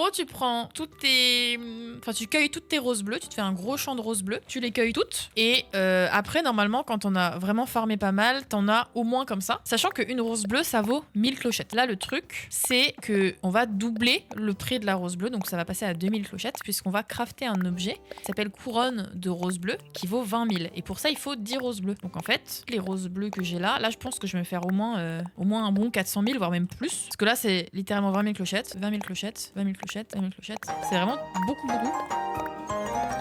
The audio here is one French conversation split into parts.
gros, tu prends toutes tes... Enfin, tu cueilles toutes tes roses bleues, tu te fais un gros champ de roses bleues, tu les cueilles toutes. Et après, normalement, quand on a vraiment farmé pas mal, t'en as au moins comme ça. Sachant qu'une rose bleue, ça vaut 1000 clochettes. Là, le truc, c'est que on va doubler le prix de la rose bleue, donc ça va passer à 2000 clochettes, puisqu'on va crafter un objet qui s'appelle couronne de rose bleue, qui vaut 20 000. Et pour ça, il faut 10 roses bleues. Donc en fait, les roses bleues que j'ai là, je pense que je vais me faire au moins un bon 400 000, voire même plus. Parce que là, c'est littéralement 20 000 clochettes, 20 000 clochettes, 20 000 clochettes, 20 000 clochettes. C'est vraiment beaucoup, beaucoup.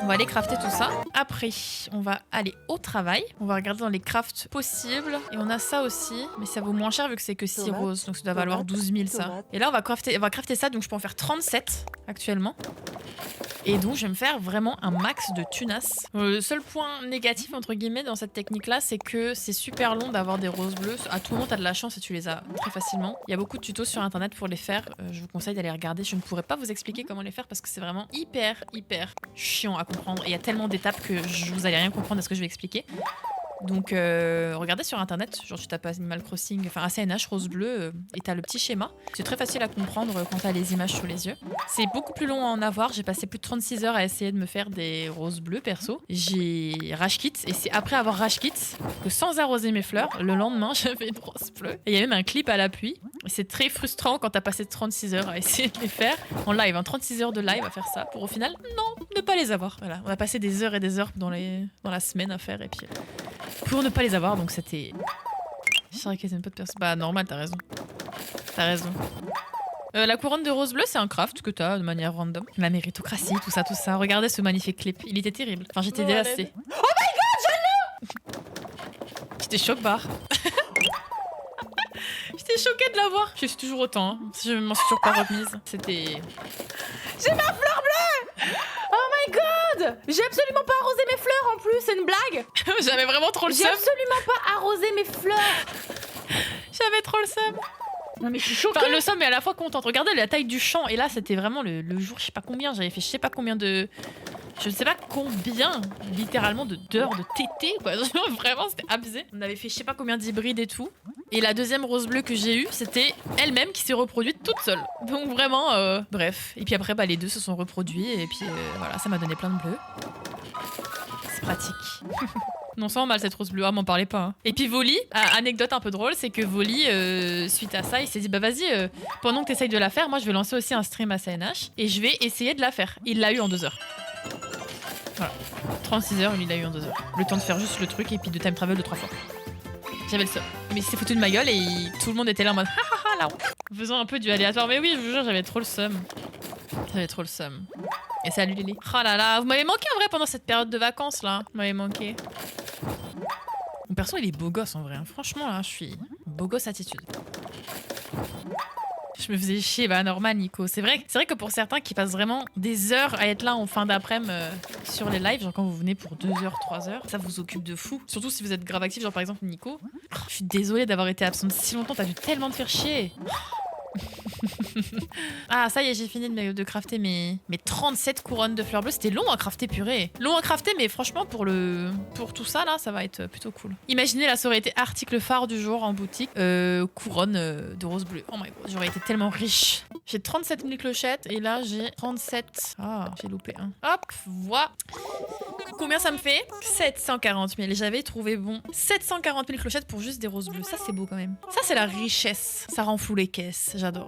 On va aller crafter tout ça. Après, on va aller au travail. On va regarder dans les crafts possibles. Et on a ça aussi. Mais ça vaut moins cher vu que c'est que 6 roses. Donc ça doit valoir 12 000 ça. Et là, on va crafter ça. Donc je peux en faire 37 actuellement. Et donc, je vais me faire vraiment un max de tunas. Le seul point négatif, entre guillemets, dans cette technique-là, c'est que c'est super long d'avoir des roses bleues. À tout moment, t'as de la chance et tu les as très facilement. Il y a beaucoup de tutos sur Internet pour les faire. Je vous conseille d'aller regarder. Je ne pourrais pas vous expliquer comment les faire parce que c'est vraiment hyper chiant à comprendre. Et il y a tellement d'étapes que vous allez rien comprendre à ce que je vais expliquer. Donc regardez sur internet, genre tu tapes Animal Crossing, enfin ACNH rose bleu et t'as le petit schéma. C'est très facile à comprendre quand t'as les images sous les yeux. C'est beaucoup plus long à en avoir, j'ai passé plus de 36 heures à essayer de me faire des roses bleues perso. J'ai rage quit et c'est après avoir rage quit que sans arroser mes fleurs, le lendemain j'avais une rose bleue. Et il y a même un clip à l'appui. C'est très frustrant quand t'as passé 36 heures à essayer de les faire en live, 36 heures de live à faire ça pour au final, non, ne pas les avoir. Voilà, on a passé des heures et des heures dans la semaine à faire et puis... pour ne pas les avoir, donc c'était... C'est vrai qu'ils aiment pas de personne. Bah normal, t'as raison. T'as raison. La couronne de rose bleue, c'est un craft que t'as de manière random. La méritocratie, tout ça. Regardez ce magnifique clip. Il était terrible. Enfin, j'étais dévastée. Oh my god, je l'ai. J'étais choc-barre. J'étais choquée de l'avoir. Je suis toujours autant. Hein. Je m'en suis toujours pas remise. C'était... J'ai ma fleur bleue. Oh my god. J'ai absolument pas arrosé mes fleurs en plus, c'est une blague. J'avais vraiment trop le seum. J'ai absolument pas arrosé mes fleurs. J'avais trop le seum. Non mais je suis choquée. Enfin, le seum est à la fois contente. Regardez la taille du champ. Et là, c'était vraiment le jour, je sais pas combien. J'avais fait je sais pas combien de... Je ne sais pas combien, littéralement, d'heures de tété, quoi. Vraiment, c'était abusé. On avait fait je sais pas combien d'hybrides et tout. Et la deuxième rose bleue que j'ai eue, c'était elle-même qui s'est reproduite toute seule. Donc vraiment, bref. Et puis après, bah, les deux se sont reproduits. Et puis voilà, ça m'a donné plein de bleus. C'est pratique. Non, ça va mal cette rose bleue, m'en parlez pas. Hein. Et puis Voli, anecdote un peu drôle, c'est que Voli, suite à ça, il s'est dit bah vas-y, pendant que t'essayes de la faire, moi je vais lancer aussi un stream à CNH et je vais essayer de la faire. Il l'a eu en 2 heures. Voilà. 36 heures, il l'a eu en 2 heures. Le temps de faire juste le truc et puis de time travel de 3 fois. J'avais le seum. Mais il s'est foutu de ma gueule et tout le monde était là en mode ha la honte. Faisant un peu du aléatoire. Mais oui, je vous jure, j'avais trop le seum. J'avais trop le seum. Et salut Lily. Oh là là, vous m'avez manqué en vrai pendant cette période de vacances là. Vous m'avez manqué. Mon perso il est beau gosse en vrai. Franchement là, je suis beau gosse attitude. Je me faisais chier, bah normal Nico. C'est vrai que pour certains qui passent vraiment des heures à être là en fin d'après-midi sur les lives, genre quand vous venez pour 2 heures, 3 heures, ça vous occupe de fou. Surtout si vous êtes grave actif, genre par exemple Nico. Je suis désolée d'avoir été absente si longtemps, t'as dû tellement te faire chier. Ah ça y est, j'ai fini de crafter mes 37 couronnes de fleurs bleues. C'était long à crafter, purée. Long à crafter, mais franchement pour tout ça là, ça va être plutôt cool. Imaginez là, ça aurait été article phare du jour en boutique, couronne de rose bleue. Oh my god, j'aurais été tellement riche. J'ai 37 000 clochettes et là j'ai 37. Ah, j'ai loupé un. Hop, voilà. Combien ça me fait? 740 000. J'avais trouvé bon 740 000 clochettes pour juste des roses bleues. Ça c'est beau quand même. Ça c'est la richesse. Ça rend flou les caisses. J'adore.